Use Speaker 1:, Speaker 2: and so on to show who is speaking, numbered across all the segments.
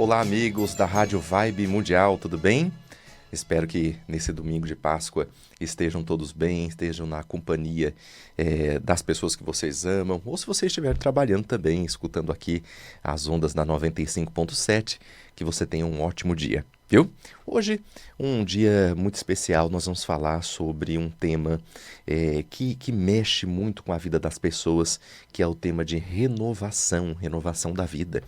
Speaker 1: Olá, amigos da Rádio Vibe Mundial, tudo bem? Espero que nesse domingo de Páscoa estejam todos bem, estejam na companhia das pessoas que vocês amam, ou se você estiver trabalhando também, escutando aqui as ondas da 95.7, que você tenha um ótimo dia, viu? Hoje, um dia muito especial, nós vamos falar sobre um tema que mexe muito com a vida das pessoas, que é o tema de renovação da vida.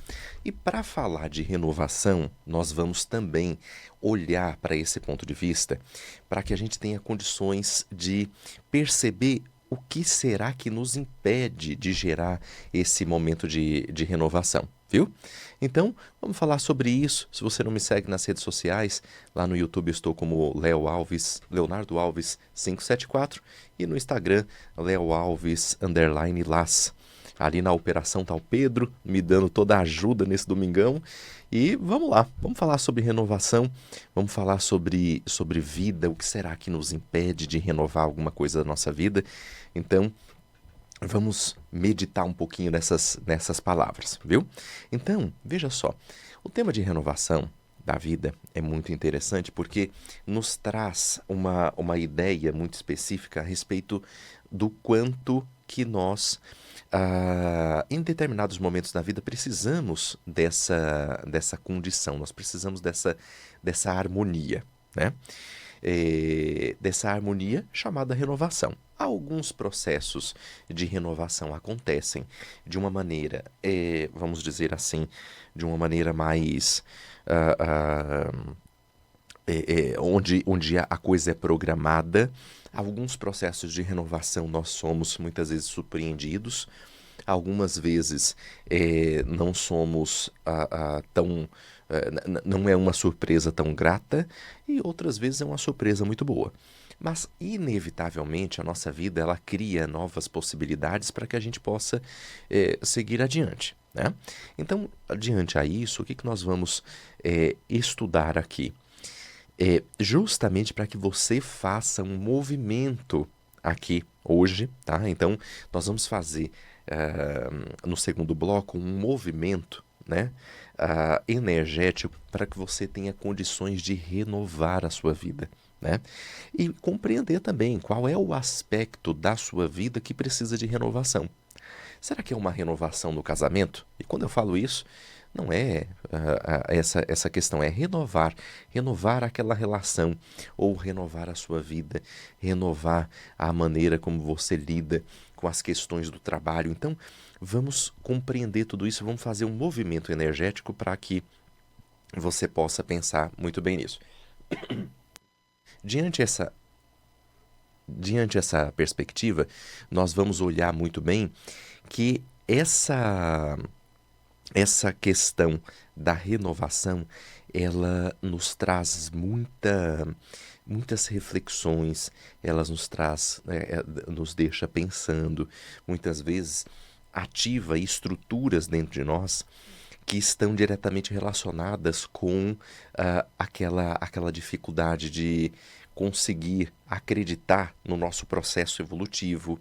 Speaker 1: E para falar de renovação, nós vamos também olhar para esse ponto de vista, para que a gente tenha condições de perceber o que será que nos impede de gerar esse momento de renovação, viu? Então, vamos falar sobre isso. Se você não me segue nas redes sociais, lá no YouTube eu estou como Leonardo Alves 574 e no Instagram, Leo Alves_Las. Ali na operação tá o Pedro, me dando toda a ajuda nesse domingão. E vamos lá, vamos falar sobre renovação, vamos falar sobre vida, o que será que nos impede de renovar alguma coisa da nossa vida. Então, vamos meditar um pouquinho nessas palavras, viu? Então, veja só, o tema de renovação da vida é muito interessante porque nos traz uma ideia muito específica a respeito do quanto que nós, em determinados momentos da vida, precisamos dessa condição, nós precisamos dessa harmonia, né? Dessa harmonia chamada renovação. Alguns processos de renovação acontecem de uma maneira, vamos dizer assim, de uma maneira mais onde a coisa é programada. Alguns processos de renovação nós somos muitas vezes surpreendidos, algumas vezes não somos não é uma surpresa tão grata, e outras vezes é uma surpresa muito boa. Mas, inevitavelmente, a nossa vida ela cria novas possibilidades para que a gente possa seguir adiante, né? Então, adiante a isso, o que nós vamos estudar aqui? Justamente para que você faça um movimento aqui hoje, tá? Então, nós vamos fazer no segundo bloco um movimento, né, energético para que você tenha condições de renovar a sua vida, né? E compreender também qual é o aspecto da sua vida que precisa de renovação. Será que é uma renovação no casamento? E quando eu falo isso, não é essa questão, é renovar aquela relação, ou renovar a sua vida, renovar a maneira como você lida com as questões do trabalho. Então, vamos compreender tudo isso, vamos fazer um movimento energético para que você possa pensar muito bem nisso. Diante essa perspectiva, nós vamos olhar muito bem que essa questão da renovação, ela nos traz muitas reflexões, ela nos deixa pensando, muitas vezes ativa estruturas dentro de nós que estão diretamente relacionadas com aquela dificuldade de conseguir acreditar no nosso processo evolutivo.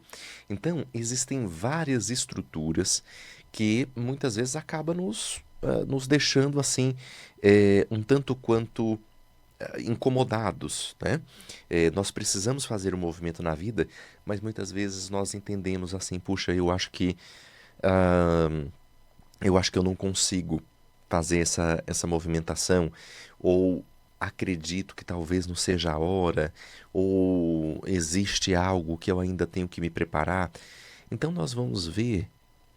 Speaker 1: Então, existem várias estruturas que muitas vezes acabam nos deixando assim, um tanto quanto incomodados, né? Nós precisamos fazer um movimento na vida, mas muitas vezes nós entendemos assim, puxa, ah, eu acho que eu não consigo fazer essa movimentação, ou acredito que talvez não seja a hora, ou existe algo que eu ainda tenho que me preparar. Então nós vamos ver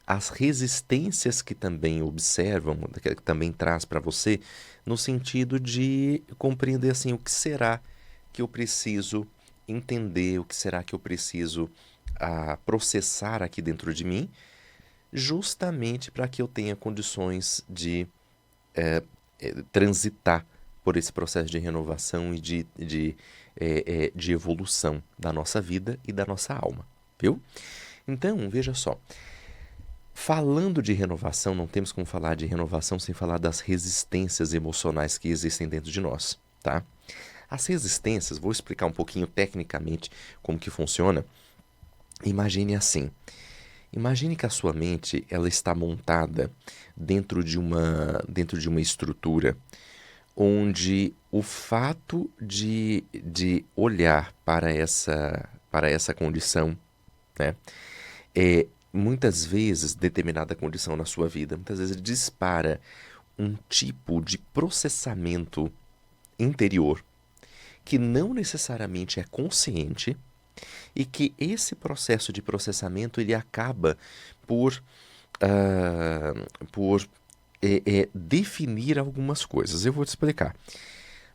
Speaker 1: as resistências que também observam, que também traz para você, no sentido de compreender assim, o que será que eu preciso entender, o que será que eu preciso processar aqui dentro de mim, justamente para que eu tenha condições de transitar por esse processo de renovação e de evolução da nossa vida e da nossa alma, viu? Então, veja só, falando de renovação, não temos como falar de renovação sem falar das resistências emocionais que existem dentro de nós, tá? As resistências, vou explicar um pouquinho tecnicamente como que funciona. Imagine assim, Imagine que a sua mente ela está montada dentro de uma estrutura onde o fato de olhar para essa condição, né, muitas vezes determinada condição na sua vida, muitas vezes dispara um tipo de processamento interior que não necessariamente é consciente e que esse processo de processamento ele acaba por, ah, por definir algumas coisas. Eu vou te explicar.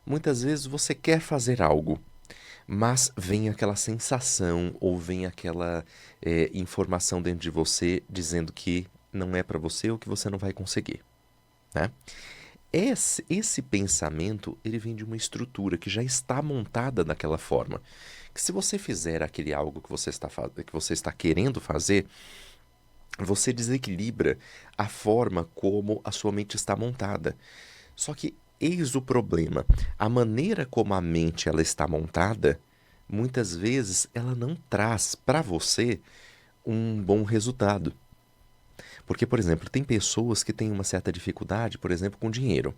Speaker 1: Muitas vezes você quer fazer algo, mas vem aquela sensação ou vem aquela informação dentro de você dizendo que não é para você ou que você não vai conseguir, né? Esse pensamento, ele vem de uma estrutura que já está montada daquela forma. Que se você fizer aquele algo que você está querendo fazer, você desequilibra a forma como a sua mente está montada. Só que eis o problema. A maneira como a mente ela está montada, muitas vezes ela não traz para você um bom resultado. Porque, por exemplo, tem pessoas que têm uma certa dificuldade, por exemplo, com dinheiro,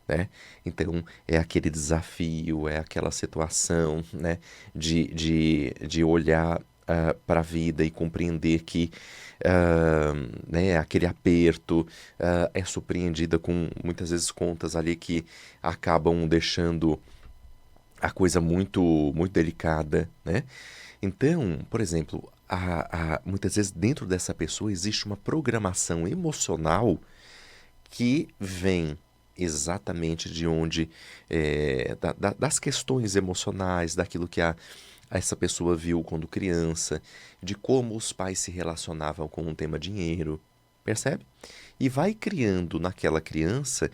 Speaker 1: né? Então, é aquele desafio, é aquela situação, né, de olhar para a vida e compreender que né, aquele aperto é surpreendida com muitas vezes contas ali que acabam deixando a coisa muito delicada, né? Então, por exemplo, muitas vezes dentro dessa pessoa existe uma programação emocional que vem exatamente de onde, das questões emocionais, daquilo que essa pessoa viu quando criança, de como os pais se relacionavam com o tema dinheiro, percebe? E vai criando naquela criança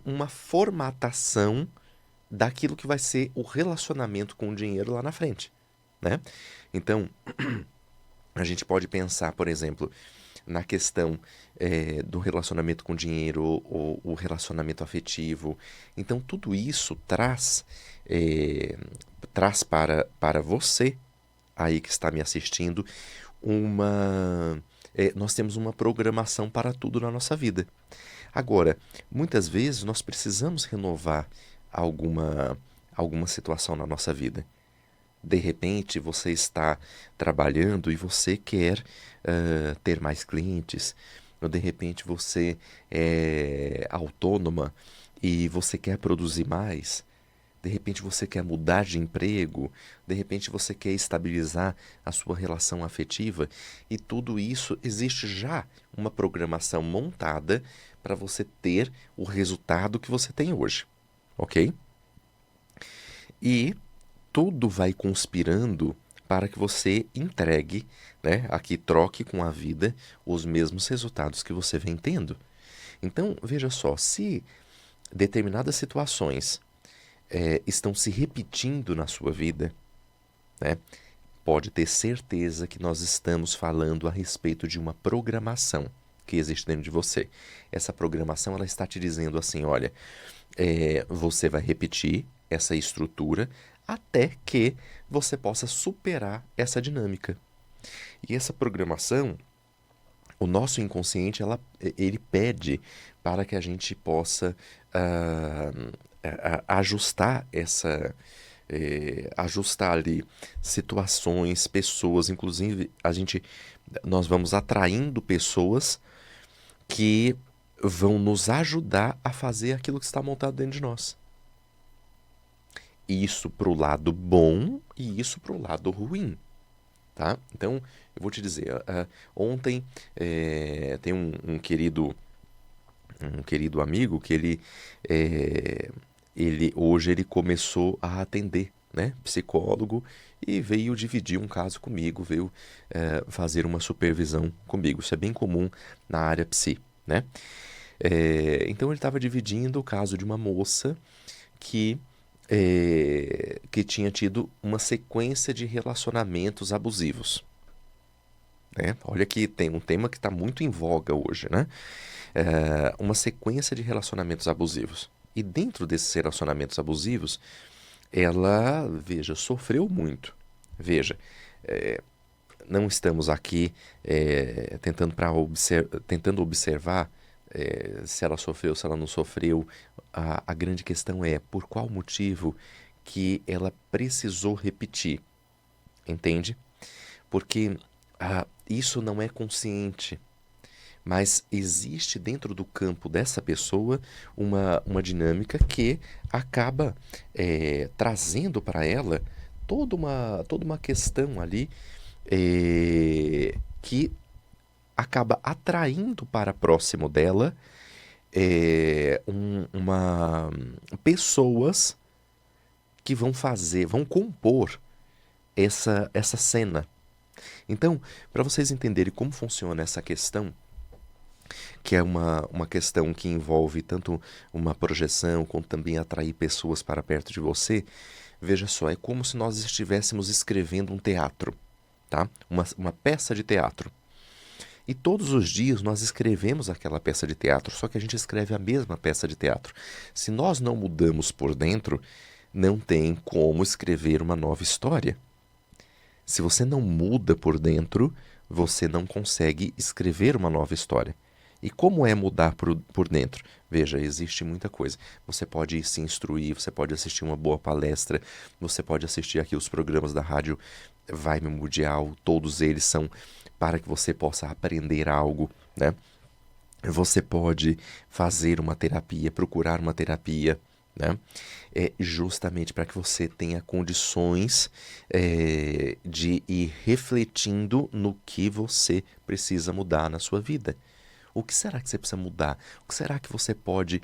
Speaker 1: uma formatação daquilo que vai ser o relacionamento com o dinheiro lá na frente, né? Então, a gente pode pensar, por exemplo, na questão do relacionamento com dinheiro ou o relacionamento afetivo. Então, tudo isso traz para você, aí que está me assistindo, nós temos uma programação para tudo na nossa vida. Agora, muitas vezes nós precisamos renovar alguma situação na nossa vida. De repente, você está trabalhando e você quer ter mais clientes, ou de repente você é autônoma e você quer produzir mais, de repente você quer mudar de emprego, de repente você quer estabilizar a sua relação afetiva, e tudo isso existe já uma programação montada para você ter o resultado que você tem hoje, ok? E tudo vai conspirando para que você entregue, né, aqui troque com a vida os mesmos resultados que você vem tendo. Então, veja só, se determinadas situações estão se repetindo na sua vida, né, pode ter certeza que nós estamos falando a respeito de uma programação que existe dentro de você. Essa programação ela está te dizendo assim, olha, você vai repetir essa estrutura até que você possa superar essa dinâmica. E essa programação, o nosso inconsciente, ele pede para que a gente possa ajustar ajustar ali situações, pessoas, inclusive nós vamos atraindo pessoas que vão nos ajudar a fazer aquilo que está montado dentro de nós. Isso para o lado bom e isso para o lado ruim, tá? Então, eu vou te dizer, ontem tem um querido amigo que hoje ele começou a atender, né? Psicólogo, e veio dividir um caso comigo, veio fazer uma supervisão comigo. Isso é bem comum na área psi, né? Então ele estava dividindo o caso de uma moça que tinha tido uma sequência de relacionamentos abusivos, né? Olha que tem um tema que está muito em voga hoje, né? Uma sequência de relacionamentos abusivos. E dentro desses relacionamentos abusivos, ela, veja, sofreu muito. Veja, não estamos aqui tentando observar se ela sofreu, se ela não sofreu. A grande questão é por qual motivo que ela precisou repetir, entende? Porque isso não é consciente, mas existe dentro do campo dessa pessoa uma dinâmica que acaba trazendo para ela toda uma questão ali que acaba atraindo para próximo dela pessoas que vão compor essa cena. Então, para vocês entenderem como funciona essa questão, que é uma questão que envolve tanto uma projeção, quanto também atrair pessoas para perto de você, veja só, é como se nós estivéssemos escrevendo um teatro, tá? Uma peça de teatro. E todos os dias nós escrevemos aquela peça de teatro, só que a gente escreve a mesma peça de teatro. Se nós não mudamos por dentro, não tem como escrever uma nova história. Se você não muda por dentro, você não consegue escrever uma nova história. E como é mudar por dentro? Veja, existe muita coisa. Você pode se instruir, você pode assistir uma boa palestra, você pode assistir aqui os programas da Rádio Vibe Mundial, todos eles são para que você possa aprender algo, né? Você pode fazer uma terapia, procurar uma terapia, né? Justamente para que você tenha condições de ir refletindo no que você precisa mudar na sua vida. O que será que você precisa mudar? O que será que você pode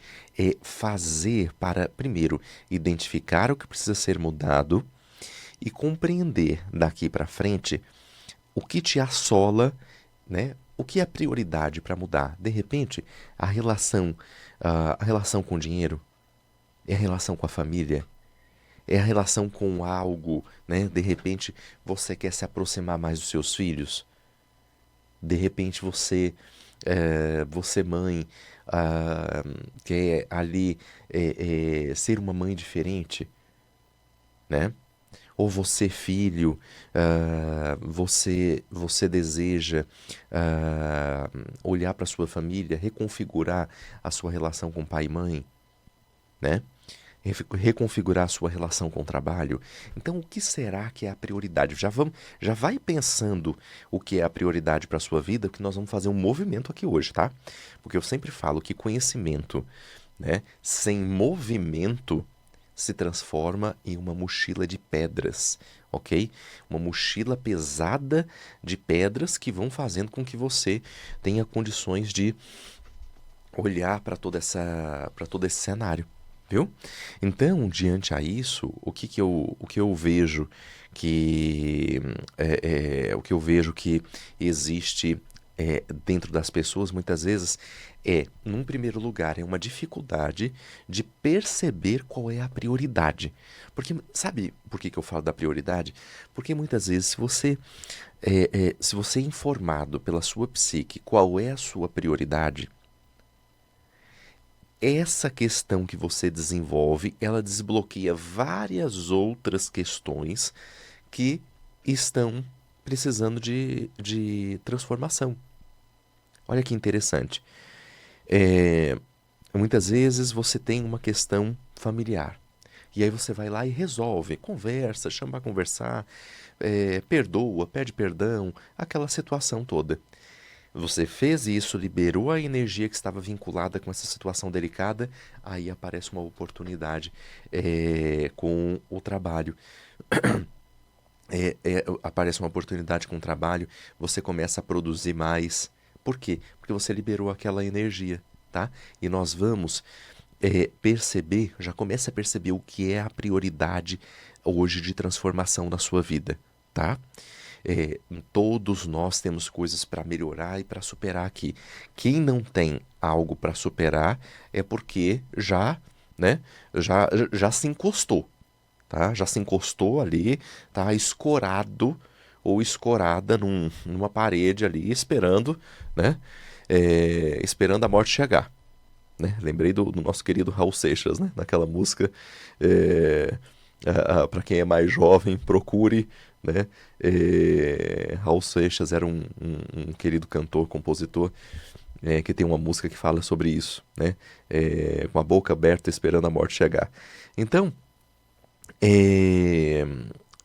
Speaker 1: fazer para, primeiro, identificar o que precisa ser mudado e compreender daqui para frente o que te assola, né? O que é prioridade para mudar? De repente, a relação com o dinheiro, é a relação com a família, é a relação com algo, né? De repente, você quer se aproximar mais dos seus filhos. De repente, você mãe, quer ali ser uma mãe diferente, né? Ou você, filho, você deseja olhar para a sua família, reconfigurar a sua relação com pai e mãe, né? Reconfigurar a sua relação com o trabalho. Então, o que será que é a prioridade? Já vai pensando o que é a prioridade para a sua vida, que nós vamos fazer um movimento aqui hoje, tá? Porque eu sempre falo que conhecimento, né, sem movimento se transforma em uma mochila de pedras, ok? Uma mochila pesada de pedras que vão fazendo com que você tenha condições de olhar para todo esse cenário, viu? Então, diante a isso, o que eu vejo que existe dentro das pessoas muitas vezes num primeiro lugar, é uma dificuldade de perceber qual é a prioridade. Porque, sabe por que eu falo da prioridade? Porque muitas vezes, se você é informado pela sua psique qual é a sua prioridade, essa questão que você desenvolve, ela desbloqueia várias outras questões que estão precisando de transformação. Olha que interessante. Muitas vezes você tem uma questão familiar. E aí você vai lá e resolve, conversa, chama para conversar, perdoa, pede perdão, aquela situação toda. Você fez isso, liberou a energia que estava vinculada com essa situação delicada, aí aparece uma oportunidade com o trabalho. Aparece uma oportunidade com o trabalho, você começa a produzir mais. Por quê? Porque você liberou aquela energia, tá? E nós vamos perceber, já começa a perceber o que é a prioridade hoje de transformação na sua vida, tá? Todos nós temos coisas para melhorar e para superar aqui. Quem não tem algo para superar é porque já se encostou, tá? Já se encostou ali, tá escorado ou escorada numa parede ali, esperando, né? Esperando a morte chegar, né? Lembrei do nosso querido Raul Seixas, né? Naquela música, para quem é mais jovem, procure né? Raul Seixas era um querido cantor, compositor, que tem uma música que fala sobre isso, né? Com a boca aberta esperando a morte chegar. Então, é,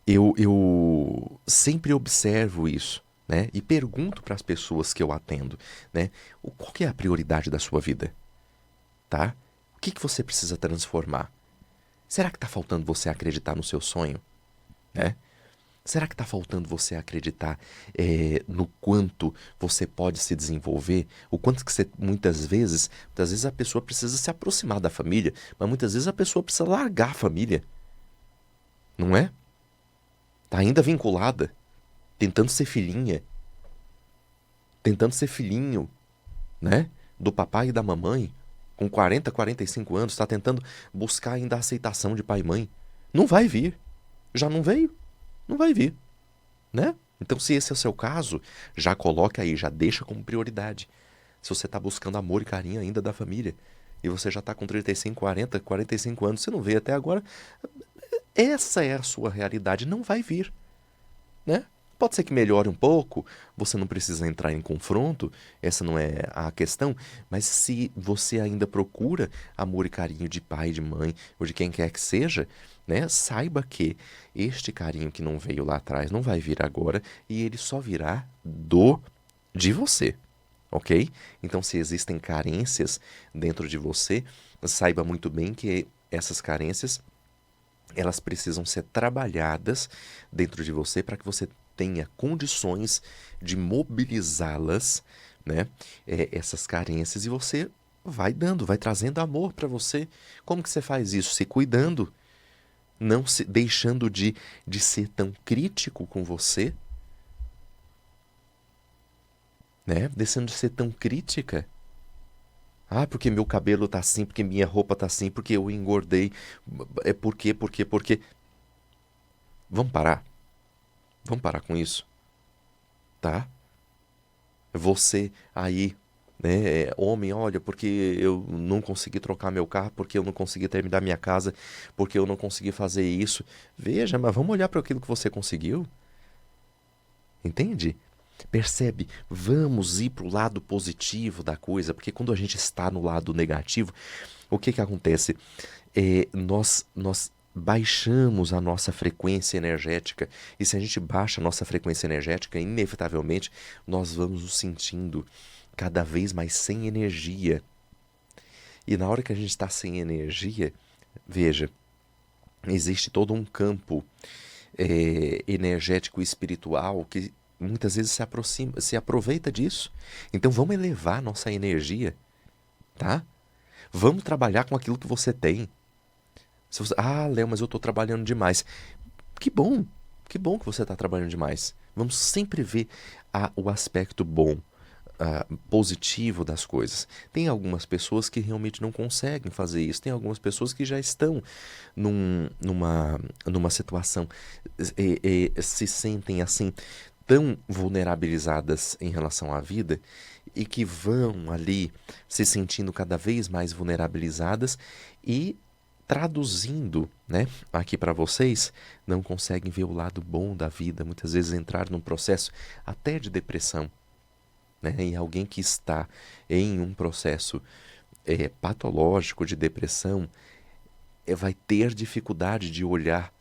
Speaker 1: eu sempre observo isso, né? E pergunto para as pessoas que eu atendo, né? Qual que é a prioridade da sua vida, tá? O que que você precisa transformar? Será que está faltando você acreditar no seu sonho, né? Será que está faltando você acreditar no quanto você pode se desenvolver? O quanto que você, muitas vezes a pessoa precisa se aproximar da família, mas muitas vezes a pessoa precisa largar a família, não é? Tá ainda vinculada, tentando ser filhinha, tentando ser filhinho, né? Do papai e da mamãe, com 40, 45 anos, está tentando buscar ainda a aceitação de pai e mãe. Não vai vir. Já não veio? Não vai vir, né? Então, se esse é o seu caso, já coloca aí, já deixa como prioridade. Se você está buscando amor e carinho ainda da família, e você já está com 35, 40, 45 anos, você não veio até agora, essa é a sua realidade, não vai vir, né? Pode ser que melhore um pouco, você não precisa entrar em confronto, essa não é a questão, mas se você ainda procura amor e carinho de pai, de mãe, ou de quem quer que seja, né, saiba que este carinho que não veio lá atrás não vai vir agora e ele só virá de você, ok? Então, se existem carências dentro de você, saiba muito bem que essas carências elas precisam ser trabalhadas dentro de você para que você tenha condições de mobilizá-las, né? Essas carências e você vai dando, vai trazendo amor para você. Como que você faz isso? Se cuidando, não se deixando de ser tão crítico com você, né? Deixando de ser tão crítica. Ah, porque meu cabelo tá assim, porque minha roupa tá assim, porque eu engordei. É porque. Vamos parar. Vamos parar com isso, tá? Você aí, né, homem, olha, porque eu não consegui trocar meu carro, porque eu não consegui terminar minha casa, porque eu não consegui fazer isso. Veja, mas vamos olhar para aquilo que você conseguiu, entende? Percebe? Vamos ir para o lado positivo da coisa, porque quando a gente está no lado negativo, o que que acontece? Nós baixamos a nossa frequência energética, e se a gente baixa a nossa frequência energética, inevitavelmente nós vamos nos sentindo cada vez mais sem energia. E na hora que a gente está sem energia, veja, existe todo um campo energético e espiritual que muitas vezes se aproxima, se aproveita disso. Então vamos elevar nossa energia, tá? Vamos trabalhar com aquilo que você tem. Se você, Léo, mas eu estou trabalhando demais. Que bom, que bom que você está trabalhando demais. Vamos sempre ver o aspecto bom, positivo das coisas. Tem algumas pessoas que realmente não conseguem fazer isso. Tem algumas pessoas que já estão numa situação, se sentem assim, tão vulnerabilizadas em relação à vida e que vão ali se sentindo cada vez mais vulnerabilizadas e traduzindo, né, aqui para vocês, não conseguem ver o lado bom da vida, muitas vezes entrar num processo até de depressão, né, e alguém que está em um processo patológico de depressão vai ter dificuldade de olhar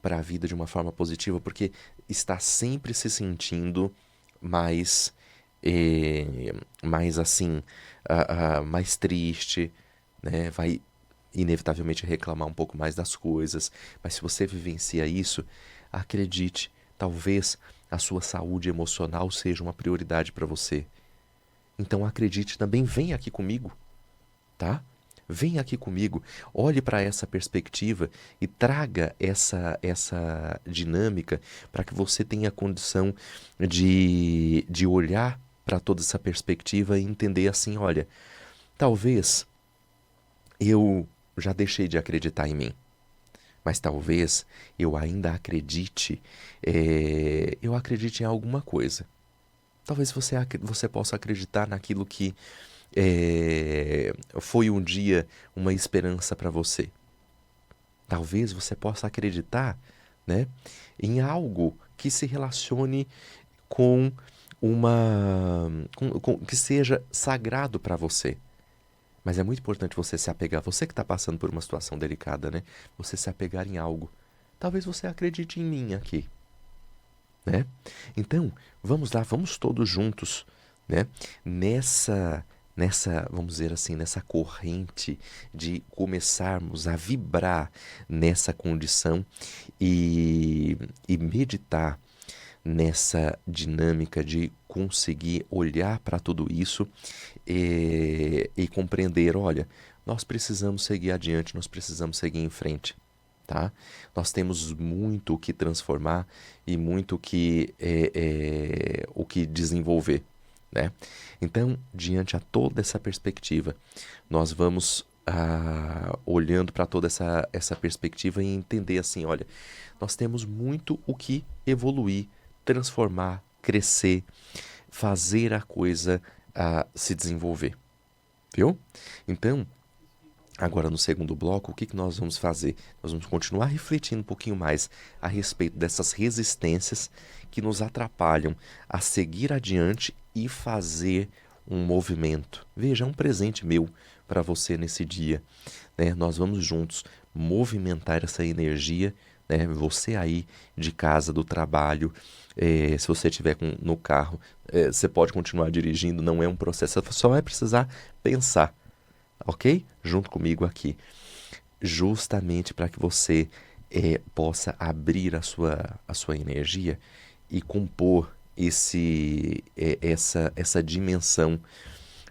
Speaker 1: para a vida de uma forma positiva, porque está sempre se sentindo mais, mais assim, mais triste, né? Vai inevitavelmente reclamar um pouco mais das coisas. Mas se você vivencia isso, acredite, talvez a sua saúde emocional seja uma prioridade para você. Então acredite também, vem aqui comigo, tá? Vem aqui comigo, olhe para essa perspectiva e traga essa dinâmica para que você tenha condição de olhar para toda essa perspectiva e entender assim, olha, talvez eu já deixei de acreditar em mim, mas talvez eu ainda acredite, eu acredite em alguma coisa. Talvez você possa acreditar naquilo que foi um dia uma esperança para você. Talvez você possa acreditar, né, em algo que se relacione com que seja sagrado para você. Mas é muito importante você se apegar, você que está passando por uma situação delicada, né? Você se apegar em algo. Talvez você acredite em mim aqui, né? Então, vamos lá, vamos todos juntos, né? Vamos dizer assim, nessa corrente de começarmos a vibrar nessa condição e meditar nessa dinâmica de conseguir olhar para tudo isso e compreender, olha, nós precisamos seguir adiante, nós precisamos seguir em frente, tá? Nós temos muito o que transformar e muito o que desenvolver, né? Então, diante a toda essa perspectiva, nós vamos olhando para toda essa perspectiva e entender assim, olha, nós temos muito o que evoluir, transformar, crescer, fazer a coisa se desenvolver, viu? Então, agora no segundo bloco, o que nós vamos fazer? Nós vamos continuar refletindo um pouquinho mais a respeito dessas resistências que nos atrapalham a seguir adiante e fazer um movimento. Veja, é um presente meu para você nesse dia, né? Nós vamos juntos movimentar essa energia, né? Você aí de casa, do trabalho, se você estiver no carro, você pode continuar dirigindo, não é um processo, você só vai precisar pensar, ok? Junto comigo aqui, justamente para que você possa abrir a sua energia e compor essa dimensão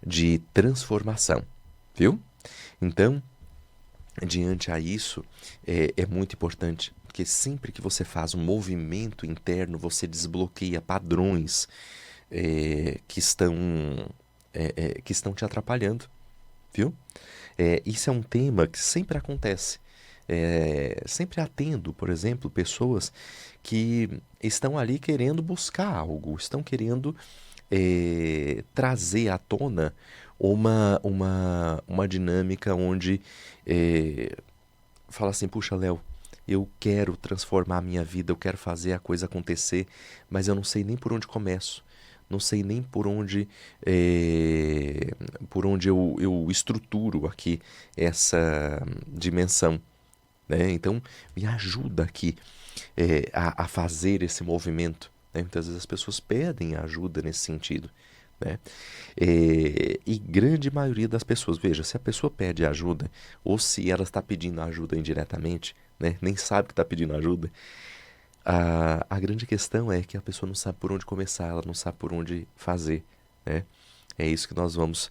Speaker 1: de transformação, viu? Então, diante a isso, é muito importante, porque sempre que você faz um movimento interno, você desbloqueia padrões que estão te atrapalhando, viu? Isso é um tema que sempre acontece. Sempre atendo, por exemplo, pessoas que estão ali querendo buscar algo, estão querendo trazer à tona uma dinâmica onde fala assim, puxa, Léo, eu quero transformar a minha vida, eu quero fazer a coisa acontecer, mas eu não sei nem por onde começo, não sei nem por onde eu estruturo aqui essa dimensão, né? Então, me ajuda aqui a fazer esse movimento, né? Muitas vezes as pessoas pedem ajuda nesse sentido, né? E grande maioria das pessoas, veja, se a pessoa pede ajuda ou se ela está pedindo ajuda indiretamente, né? Nem sabe que está pedindo ajuda, a grande questão é que a pessoa não sabe por onde começar, ela não sabe por onde fazer, né? É isso que nós vamos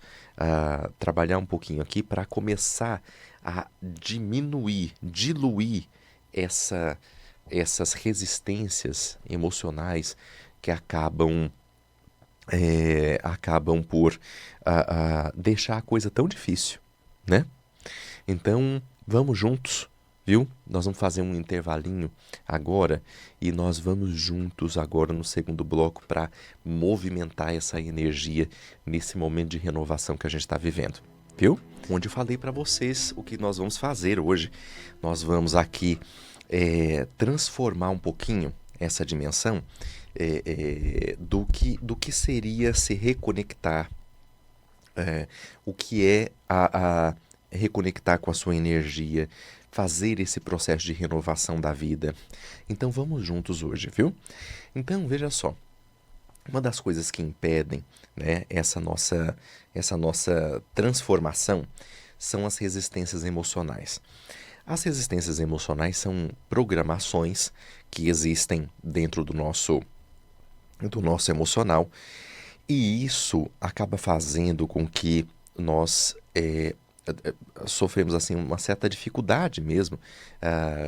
Speaker 1: trabalhar um pouquinho aqui para começar a diluir essas resistências emocionais que acabam por deixar a coisa tão difícil, né? Então, vamos juntos, viu? Nós vamos fazer um intervalinho agora e nós vamos juntos agora no segundo bloco para movimentar essa energia nesse momento de renovação que a gente está vivendo, viu? Onde eu falei para vocês o que nós vamos fazer hoje. Nós vamos aqui transformar um pouquinho essa dimensão do que seria se reconectar, o que é reconectar com a sua energia, fazer esse processo de renovação da vida. Então vamos juntos hoje, viu? Então veja só, uma das coisas que impedem, né, essa nossa transformação são as resistências emocionais. As resistências emocionais são programações que existem dentro do nosso emocional, e isso acaba fazendo com que nós sofremos assim uma certa dificuldade mesmo,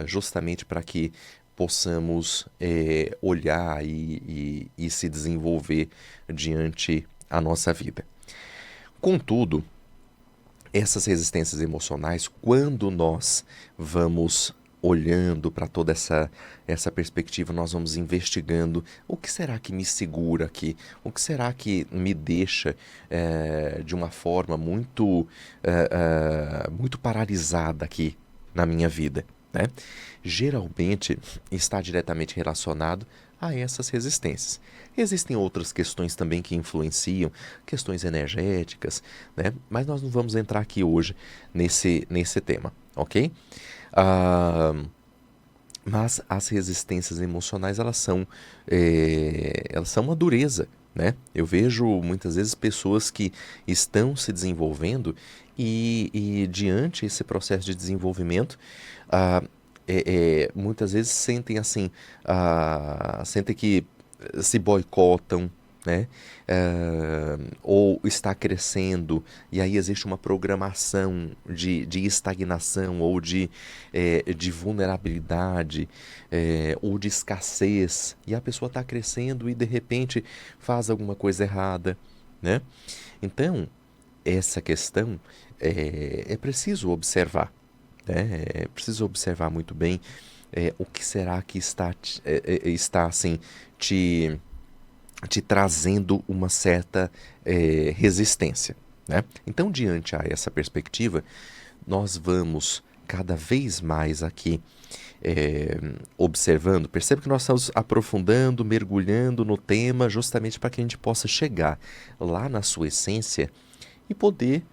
Speaker 1: justamente para que possamos olhar e se desenvolver diante a nossa vida. Contudo, essas resistências emocionais, quando nós vamos olhando para toda essa perspectiva, nós vamos investigando o que será que me segura aqui, o que será que me deixa de uma forma muito paralisada aqui na minha vida, né? Geralmente está diretamente relacionado a essas resistências. Existem outras questões também que influenciam, questões energéticas, né? Mas nós não vamos entrar aqui hoje nesse tema, ok? Ah, mas as resistências emocionais, elas são uma dureza, né? Eu vejo muitas vezes pessoas que estão se desenvolvendo e diante esse processo de desenvolvimento, ah, muitas vezes sentem assim, sentem que se boicotam, né? Ou está crescendo, e aí existe uma programação de estagnação ou de vulnerabilidade, ou de escassez, e a pessoa está crescendo e de repente faz alguma coisa errada, né? Então, essa questão é preciso observar, né? É preciso observar muito bem o que será que está assim te te trazendo uma certa resistência, né? Então, diante a essa perspectiva, nós vamos cada vez mais aqui observando. Perceba que nós estamos aprofundando, mergulhando no tema, justamente para que a gente possa chegar lá na sua essência e poder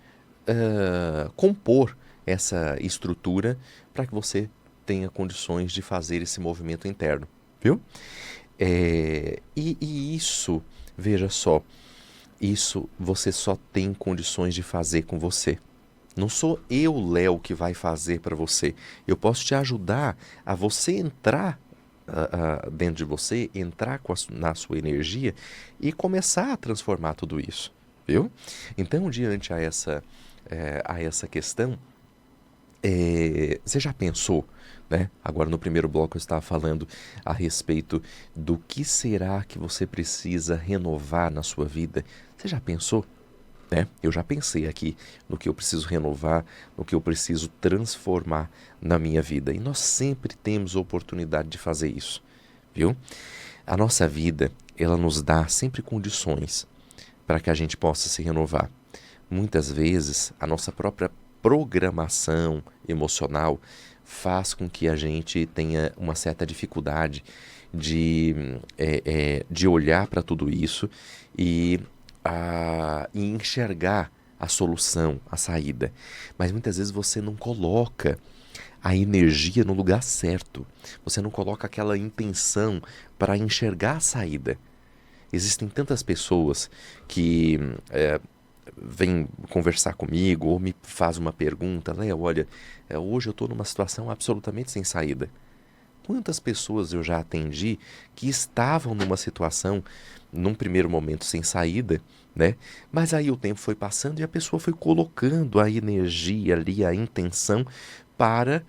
Speaker 1: compor essa estrutura para que você tenha condições de fazer esse movimento interno, viu? E isso, veja só, isso você só tem condições de fazer com você. Não sou eu, Léo, que vai fazer para você. Eu posso te ajudar a você entrar dentro de você, entrar na sua energia e começar a transformar tudo isso, viu? Então, diante a essa questão, você já pensou, né? Agora no primeiro bloco eu estava falando a respeito do que será que você precisa renovar na sua vida. Você já pensou, né? Eu já pensei aqui no que eu preciso renovar, no que eu preciso transformar na minha vida. E nós sempre temos a oportunidade de fazer isso, viu? A nossa vida, ela nos dá sempre condições para que a gente possa se renovar. Muitas vezes, a nossa própria programação emocional faz com que a gente tenha uma certa dificuldade de olhar para tudo isso e enxergar a solução, a saída. Mas muitas vezes você não coloca a energia no lugar certo. Você não coloca aquela intenção para enxergar a saída. Existem tantas pessoas que vêm conversar comigo ou me faz uma pergunta, Léo, olha, hoje eu estou numa situação absolutamente sem saída. Quantas pessoas eu já atendi que estavam numa situação, num primeiro momento, sem saída, né? Mas aí o tempo foi passando e a pessoa foi colocando a energia ali, a intenção para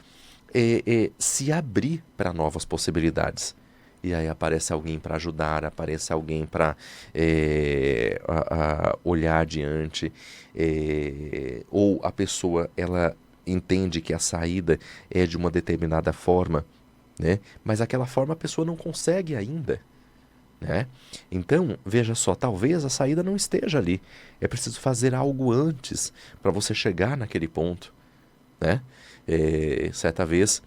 Speaker 1: se abrir para novas possibilidades. E aí aparece alguém para ajudar, aparece alguém para olhar adiante, ou a pessoa ela entende que a saída é de uma determinada forma, né? Mas aquela forma a pessoa não consegue ainda, né? Então, veja só, talvez a saída não esteja ali. É preciso fazer algo antes para você chegar naquele ponto, né? Certa vez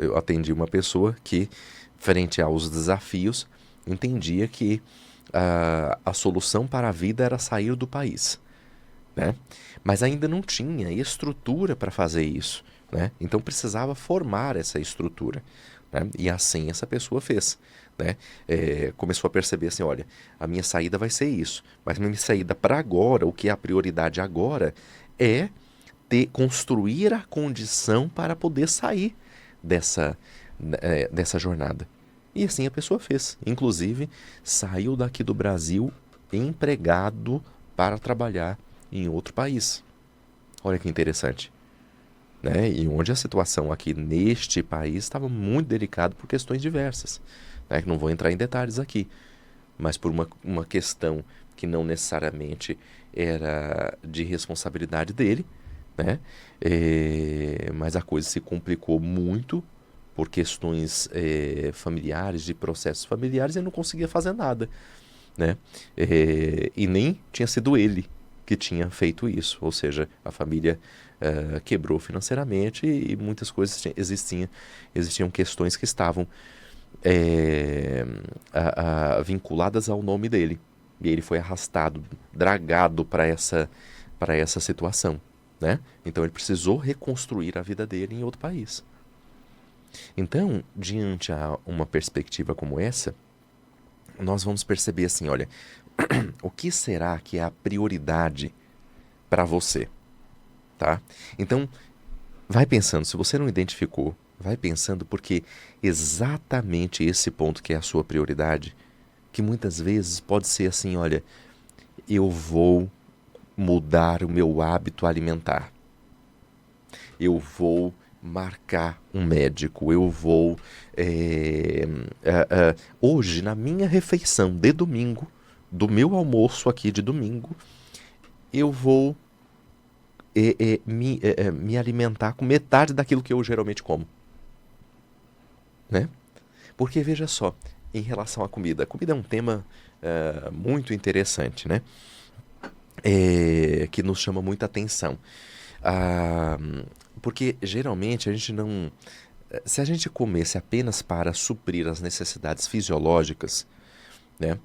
Speaker 1: eu atendi uma pessoa que, frente aos desafios, entendia que a solução para a vida era sair do país, né? Mas ainda não tinha estrutura para fazer isso, né? Então precisava formar essa estrutura, né? E assim essa pessoa fez, né? Começou a perceber assim, olha, a minha saída vai ser isso, mas a minha saída para agora, o que é a prioridade agora, é construir a condição para poder sair dessa jornada. E assim a pessoa fez. Inclusive, saiu daqui do Brasil empregado para trabalhar em outro país. Olha que interessante, né? E onde a situação aqui neste país estava muito delicada por questões diversas, né? Que não vou entrar em detalhes aqui, mas por uma questão que não necessariamente era de responsabilidade dele, né? Mas a coisa se complicou muito por questões familiares, de processos familiares, e não conseguia fazer nada, né? E nem tinha sido ele que tinha feito isso, ou seja, a família quebrou financeiramente e muitas coisas existiam questões que estavam é, vinculadas ao nome dele. E ele foi arrastado, dragado para essa situação, né? Então ele precisou reconstruir a vida dele em outro país. Então, diante a uma perspectiva como essa, nós vamos perceber assim, olha, o que será que é a prioridade para você, tá? Então, vai pensando, se você não identificou, vai pensando porque exatamente esse ponto que é a sua prioridade, que muitas vezes pode ser assim, olha, eu vou mudar o meu hábito alimentar. Eu vou marcar um médico, eu vou hoje na minha refeição de domingo, do meu almoço aqui de domingo, eu vou me alimentar com metade daquilo que eu geralmente como, né? Porque veja só, em relação à comida, a comida é um tema muito interessante, né? Que nos chama muita atenção. Ah, porque geralmente a gente não. Se a gente comesse apenas para suprir as necessidades fisiológicas, né?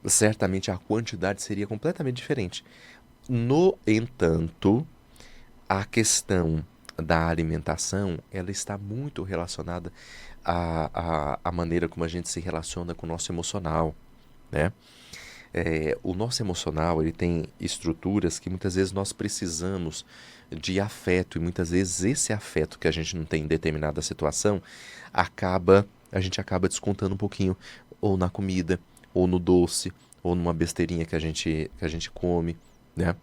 Speaker 1: Certamente a quantidade seria completamente diferente. No entanto, a questão da alimentação, ela está muito relacionada à maneira como a gente se relaciona com o nosso emocional, né? O nosso emocional, ele tem estruturas que muitas vezes nós precisamos de afeto e muitas vezes esse afeto que a gente não tem em determinada situação, a gente acaba descontando um pouquinho ou na comida, ou no doce, ou numa besteirinha que a gente come, né?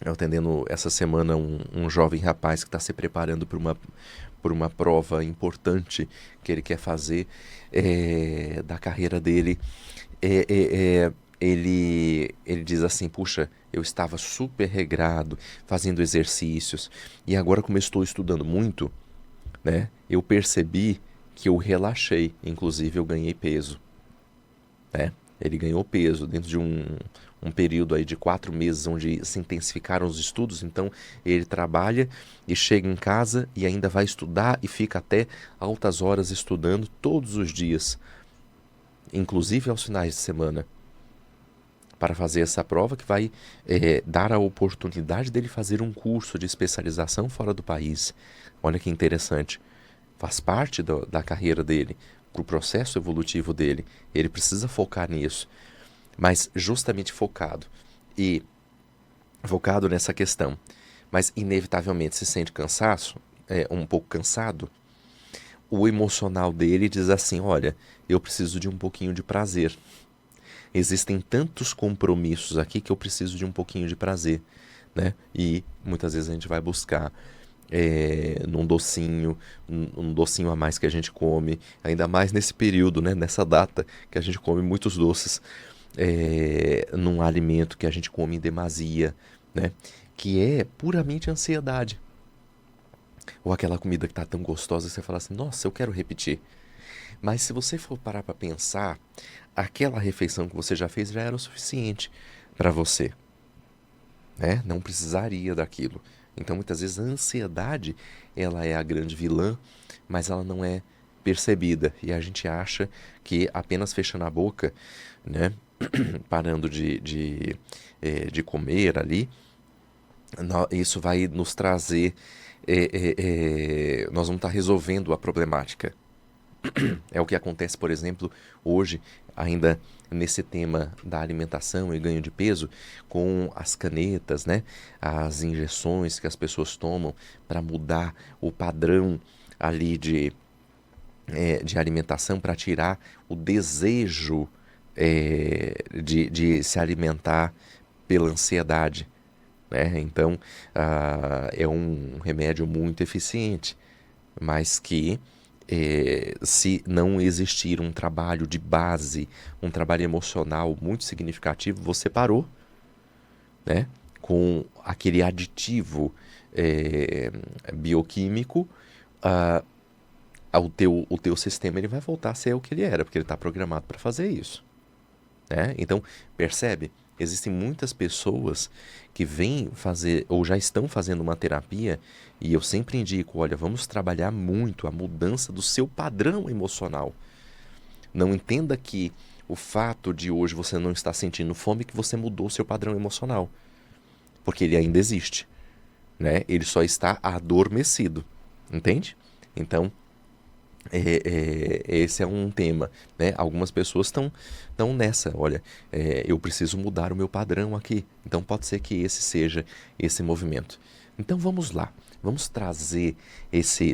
Speaker 1: Eu atendendo essa semana um jovem rapaz que está se preparando por uma prova importante que ele quer fazer da carreira dele. Ele diz assim, puxa, eu estava super regrado, fazendo exercícios, e agora como eu estou estudando muito, né, eu percebi que eu relaxei, inclusive eu ganhei peso, né? Ele ganhou peso dentro de um período aí de 4 meses onde se intensificaram os estudos, então ele trabalha e chega em casa e ainda vai estudar e fica até altas horas estudando todos os dias, inclusive aos finais de semana, para fazer essa prova que vai dar a oportunidade dele fazer um curso de especialização fora do país. Olha que interessante. Faz parte da carreira dele, para o processo evolutivo dele. Ele precisa focar nisso, mas justamente focado nessa questão, mas inevitavelmente se sente um pouco cansado, o emocional dele diz assim, olha, eu preciso de um pouquinho de prazer. Existem tantos compromissos aqui que eu preciso de um pouquinho de prazer, né? E muitas vezes a gente vai buscar num docinho, um docinho a mais que a gente come, ainda mais nesse período, né? Nessa data que a gente come muitos doces, num alimento que a gente come em demasia, né? Que é puramente ansiedade. Ou aquela comida que está tão gostosa que você fala assim, nossa, eu quero repetir. Mas se você for parar para pensar, aquela refeição que você já fez já era o suficiente para você, né? Não precisaria daquilo. Então, muitas vezes a ansiedade, ela é a grande vilã, mas ela não é percebida. E a gente acha que apenas fechando a boca, né? Parando de comer ali, isso vai nos trazer, nós vamos estar resolvendo a problemática. É o que acontece, por exemplo, hoje, ainda nesse tema da alimentação e ganho de peso, com as canetas, né? As injeções que as pessoas tomam para mudar o padrão ali de alimentação, para tirar o desejo de se alimentar pela ansiedade, né? Então, é um remédio muito eficiente, mas que se não existir um trabalho de base, um trabalho emocional muito significativo, você parou, né? Com aquele aditivo bioquímico, o teu sistema ele vai voltar a ser o que ele era, porque ele está programado para fazer isso, né? Então, percebe? Existem muitas pessoas que vêm fazer ou já estão fazendo uma terapia e eu sempre indico, olha, vamos trabalhar muito a mudança do seu padrão emocional. Não entenda que o fato de hoje você não estar sentindo fome que você mudou o seu padrão emocional, porque ele ainda existe, né? Ele só está adormecido, entende? Então, esse é um tema, né? Algumas pessoas estão nessa, olha, eu preciso mudar o meu padrão aqui. Então pode ser que esse seja esse movimento. Então vamos lá, vamos trazer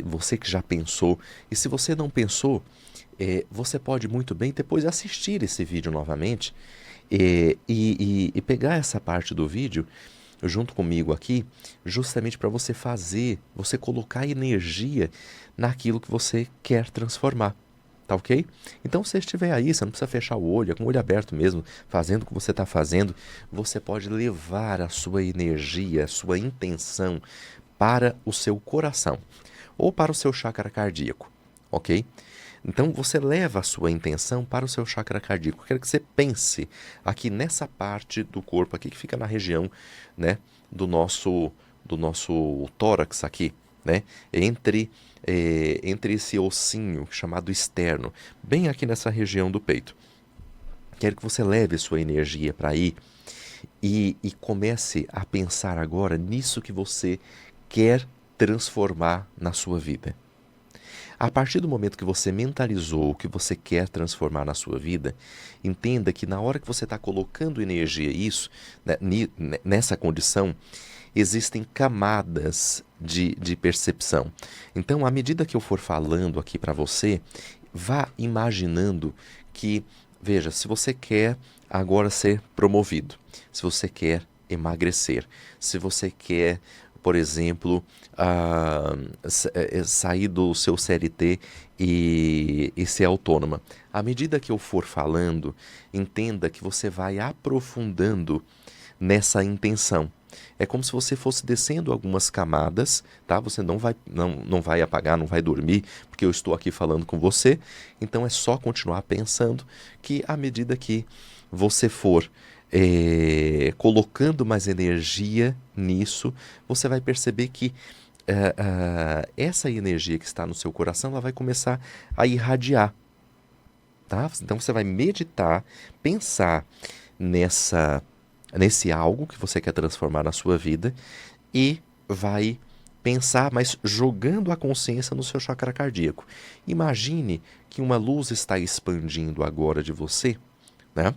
Speaker 1: você que já pensou, e se você não pensou, você pode muito bem depois assistir esse vídeo novamente e pegar essa parte do vídeo junto comigo aqui, justamente para você colocar energia naquilo que você quer transformar. Tá ok? Então, se você estiver aí, você não precisa fechar o olho, é com o olho aberto mesmo, fazendo o que você está fazendo, você pode levar a sua energia, a sua intenção para o seu coração ou para o seu chakra cardíaco, ok? Então você leva a sua intenção para o seu chakra cardíaco. Eu quero que você pense aqui nessa parte do corpo aqui que fica na região, né, do nosso tórax aqui, né, entre esse ossinho chamado externo, bem aqui nessa região do peito. Quero que você leve sua energia para aí e comece a pensar agora nisso que você quer transformar na sua vida. A partir do momento que você mentalizou o que você quer transformar na sua vida, entenda que na hora que você está colocando energia isso, né, nessa condição, existem camadas de percepção. Então, à medida que eu for falando aqui para você, vá imaginando que, veja, se você quer agora ser promovido, se você quer emagrecer, se você quer, por exemplo, sair do seu CLT e ser autônoma. À medida que eu for falando, entenda que você vai aprofundando nessa intenção. É como se você fosse descendo algumas camadas, tá? Você não vai apagar, não vai dormir, porque eu estou aqui falando com você. Então é só continuar pensando que à medida que você for colocando mais energia nisso, você vai perceber que essa energia que está no seu coração, ela vai começar a irradiar, tá? Então você vai meditar, pensar nesse algo que você quer transformar na sua vida e vai pensar, mas jogando a consciência no seu chakra cardíaco. Imagine que uma luz está expandindo agora de você, né?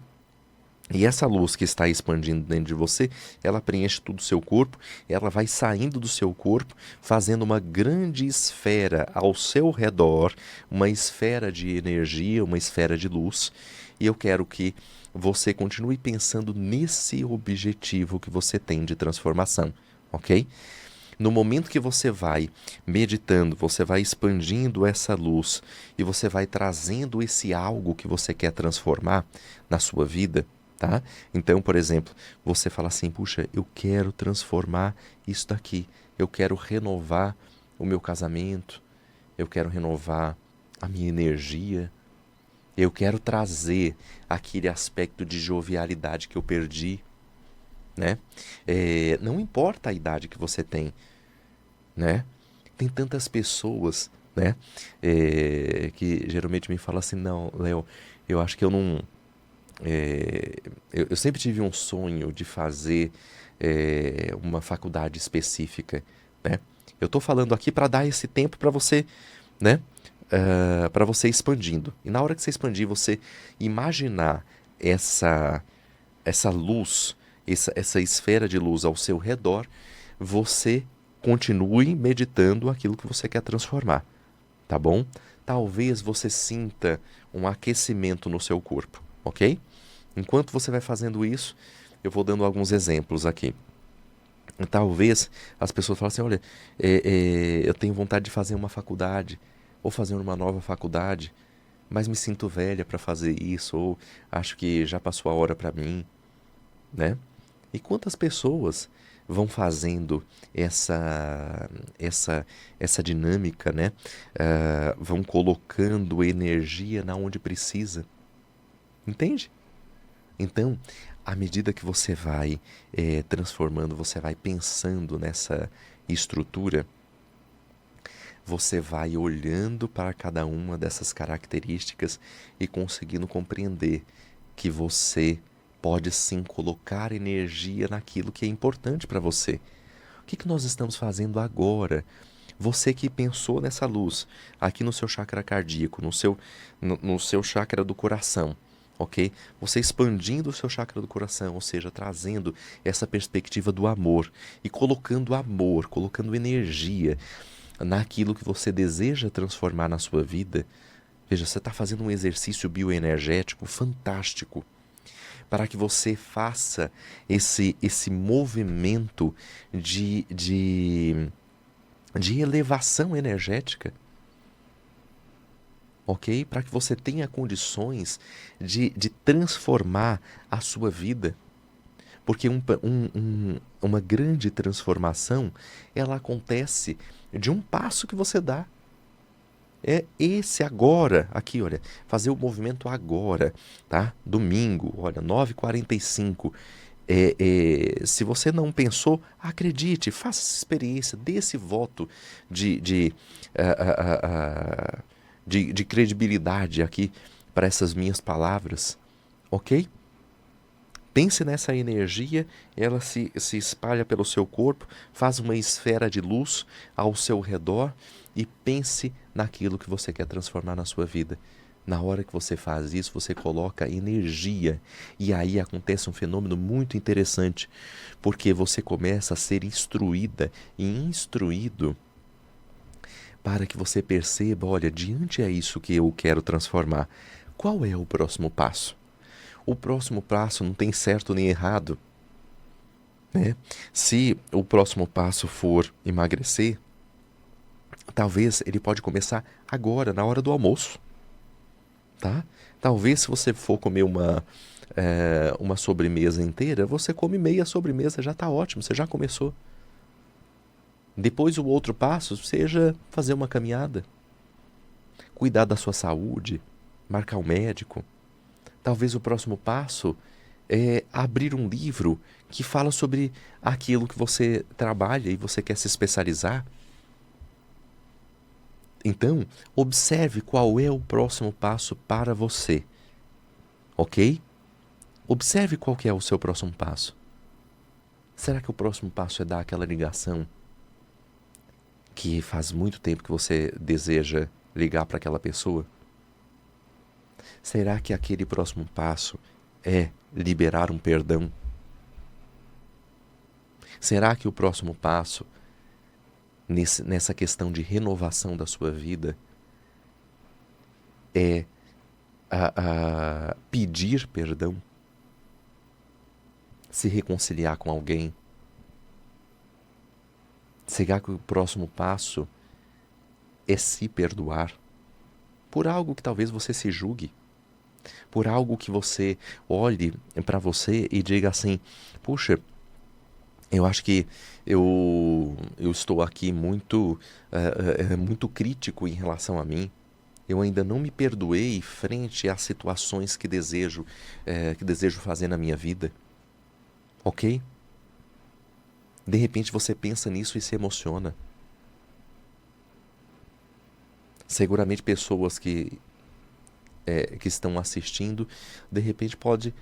Speaker 1: E essa luz que está expandindo dentro de você, ela preenche todo o seu corpo, ela vai saindo do seu corpo, fazendo uma grande esfera ao seu redor, uma esfera de energia, uma esfera de luz. E eu quero que você continue pensando nesse objetivo que você tem de transformação, ok? No momento que você vai meditando, você vai expandindo essa luz e você vai trazendo esse algo que você quer transformar na sua vida, tá? Então, por exemplo, você fala assim, puxa, eu quero transformar isso daqui, eu quero renovar o meu casamento, eu quero renovar a minha energia, eu quero trazer aquele aspecto de jovialidade que eu perdi, né? Não importa a idade que você tem, né? Tem tantas pessoas, né? Que geralmente me falam assim, não, Léo, eu acho que eu não... eu sempre tive um sonho de fazer uma faculdade específica, né? Eu estou falando aqui para dar esse tempo para você, né? Para você expandindo. E na hora que você expandir, você imaginar essa luz, essa esfera de luz ao seu redor, você continue meditando aquilo que você quer transformar, tá bom? Talvez você sinta um aquecimento no seu corpo, ok? Enquanto você vai fazendo isso, eu vou dando alguns exemplos aqui. Talvez as pessoas falem assim, olha, eu tenho vontade de fazer uma faculdade, ou fazer uma nova faculdade, mas me sinto velha para fazer isso, ou acho que já passou a hora para mim, né? E quantas pessoas vão fazendo essa dinâmica, né? Vão colocando energia na onde precisa, entende? Então, à medida que você vai transformando, você vai pensando nessa estrutura, você vai olhando para cada uma dessas características e conseguindo compreender que você pode sim colocar energia naquilo que é importante para você. O que nós estamos fazendo agora? Você que pensou nessa luz aqui no seu chakra cardíaco, no seu chakra do coração, ok? Você expandindo o seu chakra do coração, ou seja, trazendo essa perspectiva do amor, colocando energia naquilo que você deseja transformar na sua vida. Veja, você está fazendo um exercício bioenergético fantástico para que você faça esse movimento de elevação energética, ok? Para que você tenha condições de transformar a sua vida. Porque uma grande transformação, ela acontece de um passo que você dá. É esse agora, aqui, olha, fazer o movimento agora, tá? Domingo, olha, 9h45. Se você não pensou, acredite, faça essa experiência, dê esse voto de, de, ah, ah, ah, de credibilidade aqui para essas minhas palavras, ok? Pense nessa energia, ela se espalha pelo seu corpo, faz uma esfera de luz ao seu redor e pense naquilo que você quer transformar na sua vida. Na hora que você faz isso, você coloca energia e aí acontece um fenômeno muito interessante, porque você começa a ser instruída e instruído para que você perceba, olha, diante é isso que eu quero transformar. Qual é o próximo passo? O próximo passo não tem certo nem errado, né? Se o próximo passo for emagrecer, talvez ele pode começar agora, na hora do almoço, tá? Talvez se você for comer uma sobremesa inteira, você come meia sobremesa, já está ótimo, você já começou. Depois o outro passo seja fazer uma caminhada, cuidar da sua saúde, marcar um médico. Talvez o próximo passo é abrir um livro que fala sobre aquilo que você trabalha e você quer se especializar. Então, observe qual é o próximo passo para você, ok? Observe qual que é o seu próximo passo. Será que o próximo passo é dar aquela ligação que faz muito tempo que você deseja ligar para aquela pessoa? Será que aquele próximo passo é liberar um perdão? Será que o próximo passo nessa questão de renovação da sua vida é pedir perdão? Se reconciliar com alguém? Será que o próximo passo é se perdoar por algo que talvez você se julgue? Por algo que você olhe para você e diga assim, puxa, eu acho que eu estou aqui muito crítico em relação a mim. Eu ainda não me perdoei frente às situações que desejo fazer na minha vida. Ok? De repente você pensa nisso e se emociona. Seguramente pessoas que estão assistindo, de repente pode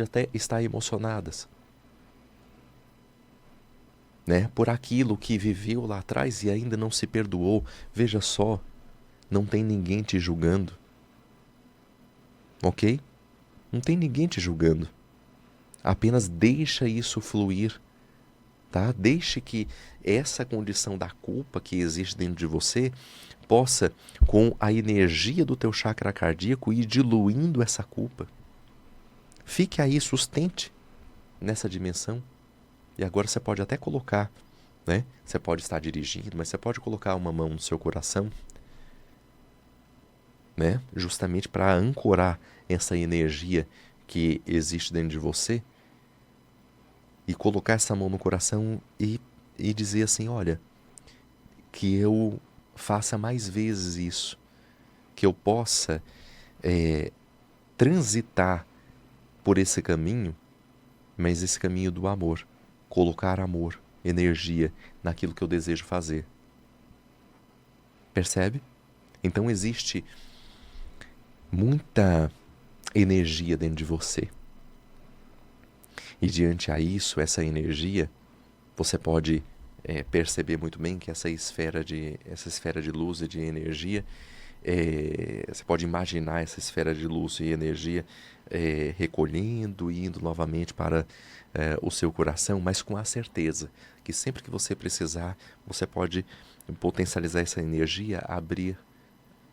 Speaker 1: até estar emocionadas, né? Por aquilo que viveu lá atrás e ainda não se perdoou. Veja só, não tem ninguém te julgando, ok? Não tem ninguém te julgando. Apenas deixa isso fluir, tá? Deixe que essa condição da culpa que existe dentro de você possa, com a energia do teu chakra cardíaco, ir diluindo essa culpa. Fique aí, sustente nessa dimensão. E agora você pode até colocar, né? Você pode estar dirigindo, mas você pode colocar uma mão no seu coração, né? Justamente para ancorar essa energia que existe dentro de você e colocar essa mão no coração e dizer assim, olha, que eu faça mais vezes isso, que eu possa transitar por esse caminho mas esse caminho do amor, colocar amor, energia naquilo que eu desejo fazer. Percebe? Então existe muita energia dentro de você. E diante a isso, essa energia, você pode perceber muito bem que essa esfera de luz e de energia, você pode imaginar essa esfera de luz e energia recolhendo e indo novamente para o seu coração, mas com a certeza que sempre que você precisar, você pode potencializar essa energia,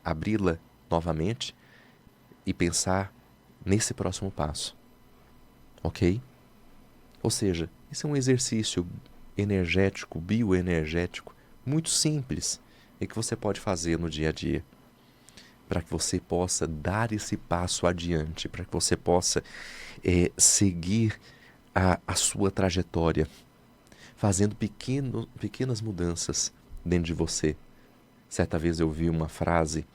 Speaker 1: abri-la novamente e pensar nesse próximo passo. Ok? Ou seja, esse é um exercício energético, bioenergético, muito simples e que você pode fazer no dia a dia, para que você possa dar esse passo adiante, para que você possa seguir a sua trajetória, fazendo pequenas mudanças dentro de você. Certa vez eu vi uma frase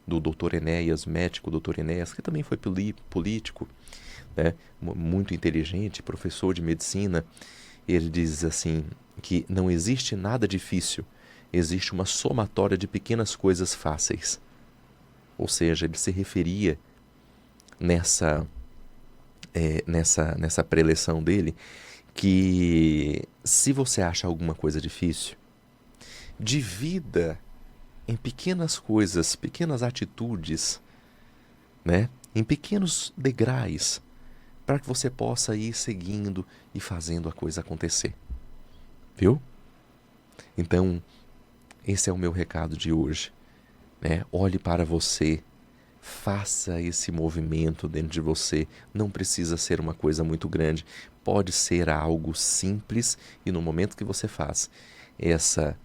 Speaker 1: do Dr. Enéas, médico Dr. Enéas, que também foi político, né, muito inteligente, professor de medicina. Ele diz assim, que não existe nada difícil, existe uma somatória de pequenas coisas fáceis. Ou seja, ele se referia nessa preleção dele, que se você acha alguma coisa difícil, divida em pequenas coisas, pequenas atitudes, né? Em pequenos degraus, para que você possa ir seguindo e fazendo a coisa acontecer. Viu? Então, esse é o meu recado de hoje, né? Olhe para você, faça esse movimento dentro de você. Não precisa ser uma coisa muito grande, pode ser algo simples, e no momento que você faz essa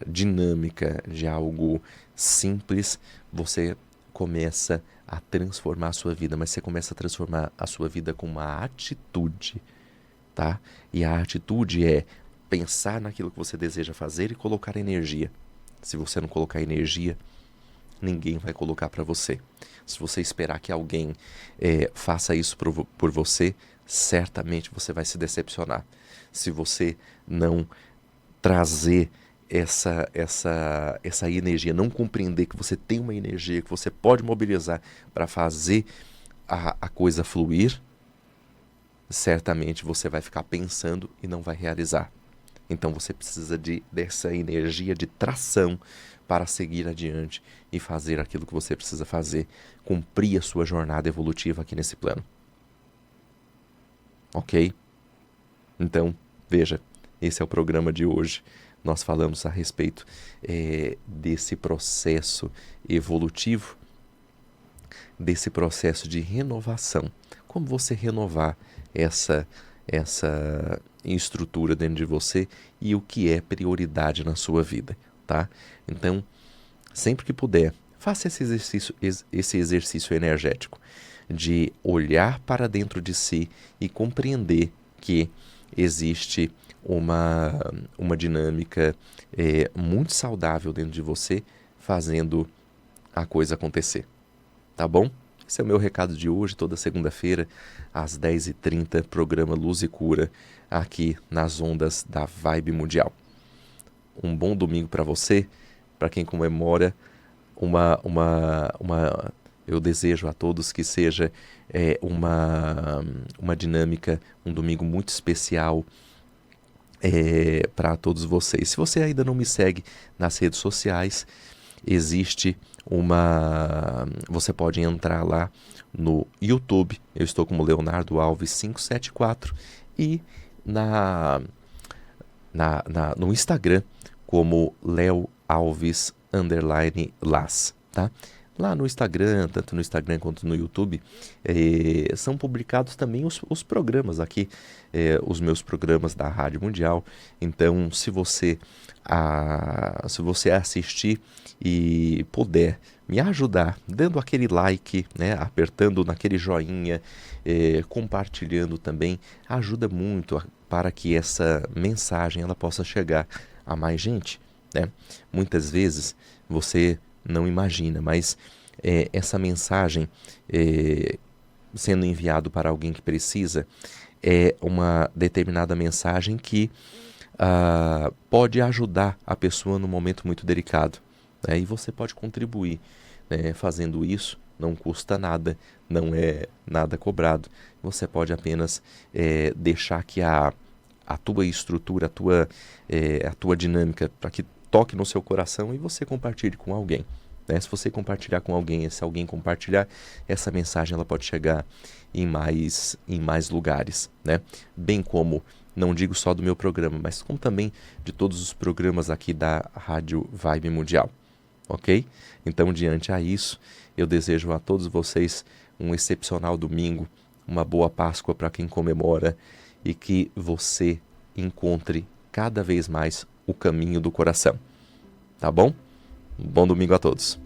Speaker 1: dinâmica de algo simples, você começa a transformar a sua vida, mas você começa a transformar a sua vida com uma atitude, tá? E a atitude é pensar naquilo que você deseja fazer e colocar energia. Se você não colocar energia, ninguém vai colocar para você. Se você esperar que alguém faça isso por você, certamente você vai se decepcionar. Se você não trazer essa energia, não compreender que você tem uma energia que você pode mobilizar para fazer a coisa fluir, certamente você vai ficar pensando e não vai realizar. Então você precisa dessa energia de tração para seguir adiante e fazer aquilo que você precisa fazer, cumprir a sua jornada evolutiva aqui nesse plano. Ok? Então, veja, esse é o programa de hoje. Nós falamos a respeito desse processo evolutivo, desse processo de renovação. Como você renovar essa estrutura dentro de você e o que é prioridade na sua vida, tá? Então, sempre que puder, faça esse exercício energético de olhar para dentro de si e compreender que existe uma dinâmica muito saudável dentro de você, fazendo a coisa acontecer. Tá bom? Esse é o meu recado de hoje, toda segunda-feira, às 10h30, programa Luz e Cura, aqui nas ondas da Vibe Mundial. Um bom domingo para você, para quem comemora eu desejo a todos que seja uma dinâmica, um domingo muito especial para todos vocês. Se você ainda não me segue nas redes sociais, você pode entrar lá no YouTube, eu estou como Leonardo Alves 574, e no Instagram como Leo Alves _Las, tá? Lá no Instagram, tanto no Instagram quanto no YouTube, são publicados também os programas aqui, os meus programas da Rádio Mundial. Então, se você assistir e puder me ajudar, dando aquele like, né, apertando naquele joinha, compartilhando também, ajuda muito para que essa mensagem ela possa chegar a mais gente, né? Muitas vezes você não imagina, mas essa mensagem, sendo enviado para alguém que precisa, é uma determinada mensagem que pode ajudar a pessoa num momento muito delicado, né? E você pode contribuir, né, fazendo isso. Não custa nada, não é nada cobrado. Você pode apenas deixar que a tua estrutura, a tua dinâmica, para que toque no seu coração e você compartilhe com alguém, né? Se você compartilhar com alguém, se alguém compartilhar, essa mensagem ela pode chegar em mais lugares, né? Bem como, não digo só do meu programa, mas como também de todos os programas aqui da Rádio Vibe Mundial, ok? Então, diante a isso, eu desejo a todos vocês um excepcional domingo, uma boa Páscoa para quem comemora e que você encontre cada vez mais o caminho do coração, tá bom? Um bom domingo a todos.